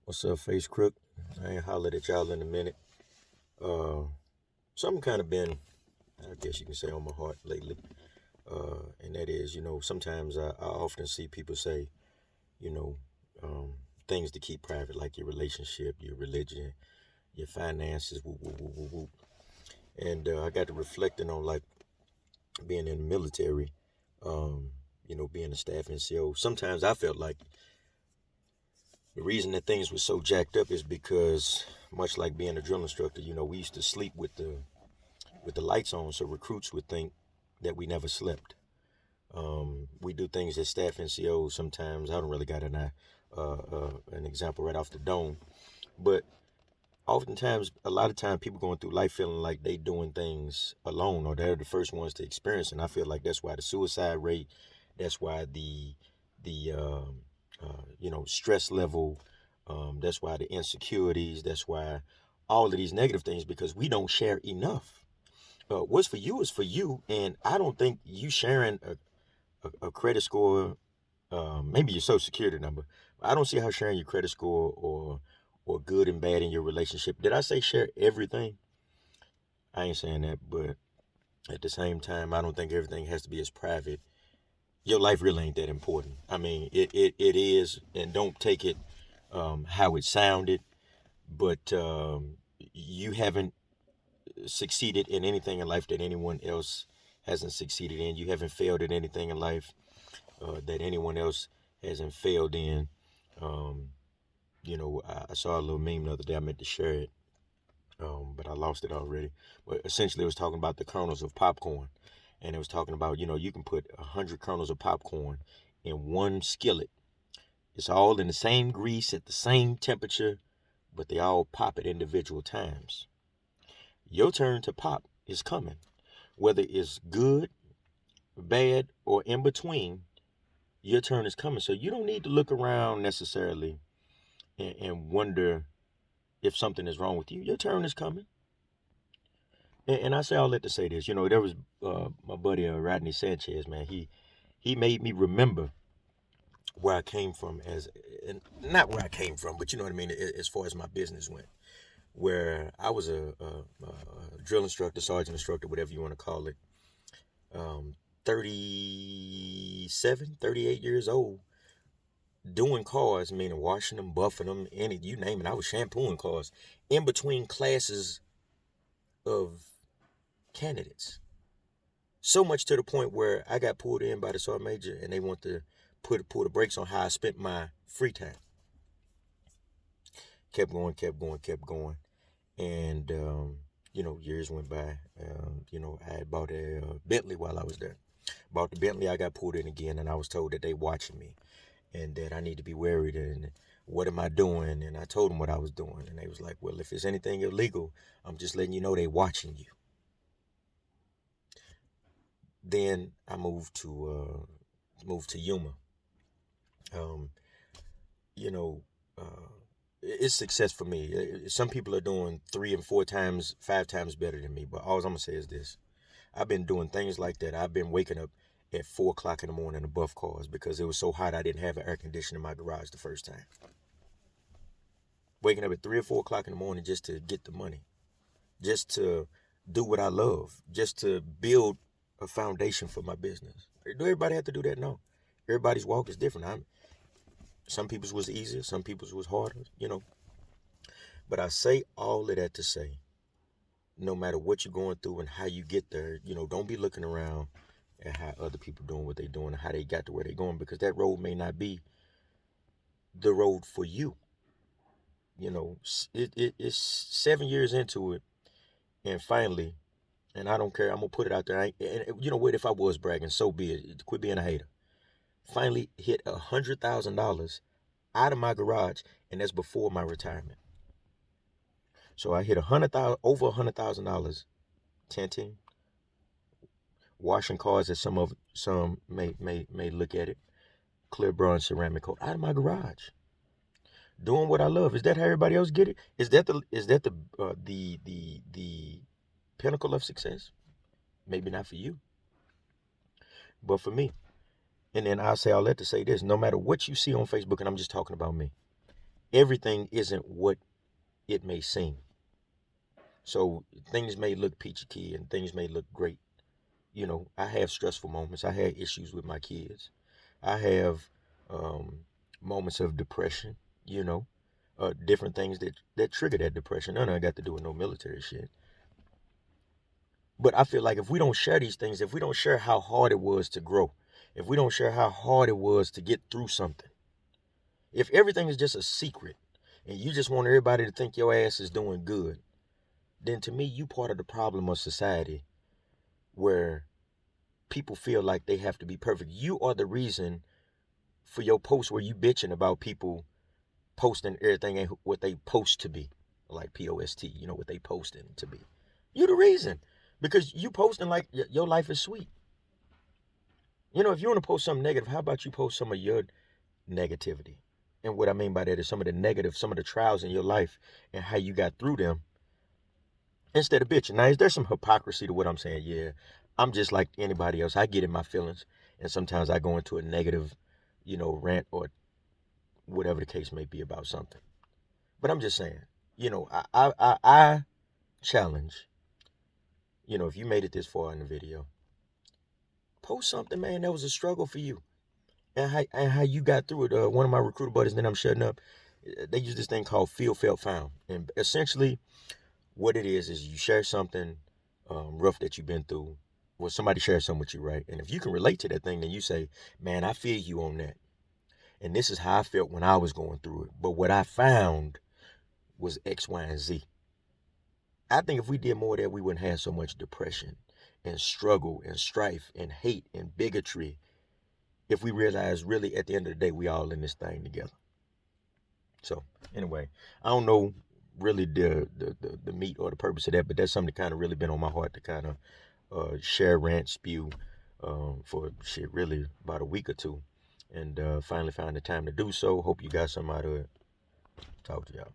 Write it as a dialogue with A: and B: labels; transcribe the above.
A: What's up, Face Crook? I ain't hollered at y'all in a minute. Uh, Something kind of been, I guess you can say, on my heart lately. And that is, sometimes I often see people say, you know, um, things to keep private, like your relationship, your religion, your finances, whoop, whoop, whoop, whoop, whoop. And I got to reflecting on like being in the military, um, being a staff NCO. Sometimes I felt like the reason that things were so jacked up is because, much like being a drill instructor, we used to sleep with the lights on, so recruits would think that we never slept. We do things as staff NCOs sometimes. I don't really got an example right off the dome, but oftentimes, a lot of time, people going through life feeling like they doing things alone or they're the first ones to experience, and I feel like that's why the suicide rate, that's why the stress level, that's why the insecurities, that's why all of these negative things because we don't share enough. What's for you is for you, and I don't think you sharing a credit score, maybe your social security number. I don't see how sharing your credit score or good and bad in your relationship. Did I say share everything? I ain't saying that, but at the same time, I don't think everything has to be as private. Your life really ain't that important. I mean, it is, and don't take it how it sounded, but you haven't succeeded in anything in life that anyone else hasn't succeeded in. You haven't failed at anything in life that anyone else hasn't failed in. Um, I saw a little meme the other day. I meant to share it, but I lost it already. But essentially, it was talking about the kernels of popcorn, and it was talking about you can put 100 kernels of popcorn in one skillet. It's all in the same grease at the same temperature, but they all pop at individual times. Your turn to pop is coming, whether it's good, bad, or in between. Your turn is coming, so you don't need to look around necessarily and wonder if something is wrong with you. Your turn is coming. And I say all that to say this. There was my buddy Rodney Sanchez, man. He made me remember where I came from and not where I came from, but you know what I mean, as far as my business went. Where I was a drill instructor, sergeant instructor, whatever you want to call it, um, 37, 38 years old, doing cars, meaning washing them, buffing them, any you name it. I was shampooing cars in between classes of candidates. So much to the point where I got pulled in by the sergeant major, and they want to pull the brakes on how I spent my free time. Kept going, kept going, kept going, and years went by. I had bought a Bentley while I was there. Bought the Bentley, I got pulled in again, and I was told that they watching me, and that I need to be worried. And what am I doing? And I told them what I was doing, and they was like, "Well, if it's anything illegal, I'm just letting you know they watching you." Then I moved to Yuma. Um, you know, uh, it's success for me. Some people are doing 3 and 4 times, 5 times better than me. But all I'm gonna say is this: I've been doing things like that. I've been waking up at 4 o'clock in the morning above cars because it was so hot I didn't have an air conditioner in my garage the first time. Waking up at 3 or 4 o'clock in the morning just to get the money, just to do what I love, just to build a foundation for my business. Do everybody have to do that? No. Everybody's walk is different. Some people's was easier, some people's was harder. But I say all of that to say, no matter what you're going through and how you get there, don't be looking around at how other people doing what they're doing and how they got to where they're going because that road may not be the road for you. It's 7 years into it, and finally, and I don't care. I'm gonna put it out there. And you know what? If I was bragging, so be it. Quit being a hater. Finally, hit $100,000 out of my garage, and that's before my retirement. So I hit over $100,000 tinting, washing cars, as some may look at it, clear bronze ceramic coat out of my garage, doing what I love. Is that how everybody else get it? Is that the pinnacle of success? Maybe not for you, but for me. And then I'll say all that to say this: no matter what you see on Facebook, and I'm just talking about me, everything isn't what it may seem. So things may look peachy key and things may look great. You know, I have stressful moments. I had issues with my kids. I have um, moments of depression. You know, different things that trigger that depression. None of it got to do with no military shit. But I feel like if we don't share these things, if we don't share how hard it was to grow, if we don't share how hard it was to get through something, if everything is just a secret and you just want everybody to think your ass is doing good, then to me, you part of the problem of society where people feel like they have to be perfect. You are the reason for your post where you bitching about people posting everything ain't what they post to be, like POST, you know, what they posting to be. You the reason because you posting like your life is sweet. You know, if you want to post something negative, how about you post some of your negativity? And what I mean by that is some of the negative, some of the trials in your life and how you got through them instead of bitching. Now, is there some hypocrisy to what I'm saying? Yeah, I'm just like anybody else. I get in my feelings, and sometimes I go into a negative, you know, rant or whatever the case may be about something. But I'm just saying, you know, I challenge, you know, if you made it this far in the video, post something, man, that was a struggle for you. And how you got through it. One of my recruiter buddies, and then I'm shutting up. They use this thing called feel, felt, found, and essentially, what it is you share something rough that you've been through. Well, somebody shares something with you, right? And if you can relate to that thing, then you say, "Man, I feel you on that." And this is how I felt when I was going through it. But what I found was X, Y, and Z. I think if we did more of that, we wouldn't have so much depression and struggle and strife and hate and bigotry. If we realize, really, at the end of the day, we all in this thing together. So anyway, I don't know really the meat or the purpose of that, but that's something that kind of really been on my heart to kind of share, rant, spew for shit really about a week or two, and finally found the time to do so. Hope you got some out of it. Talk to y'all.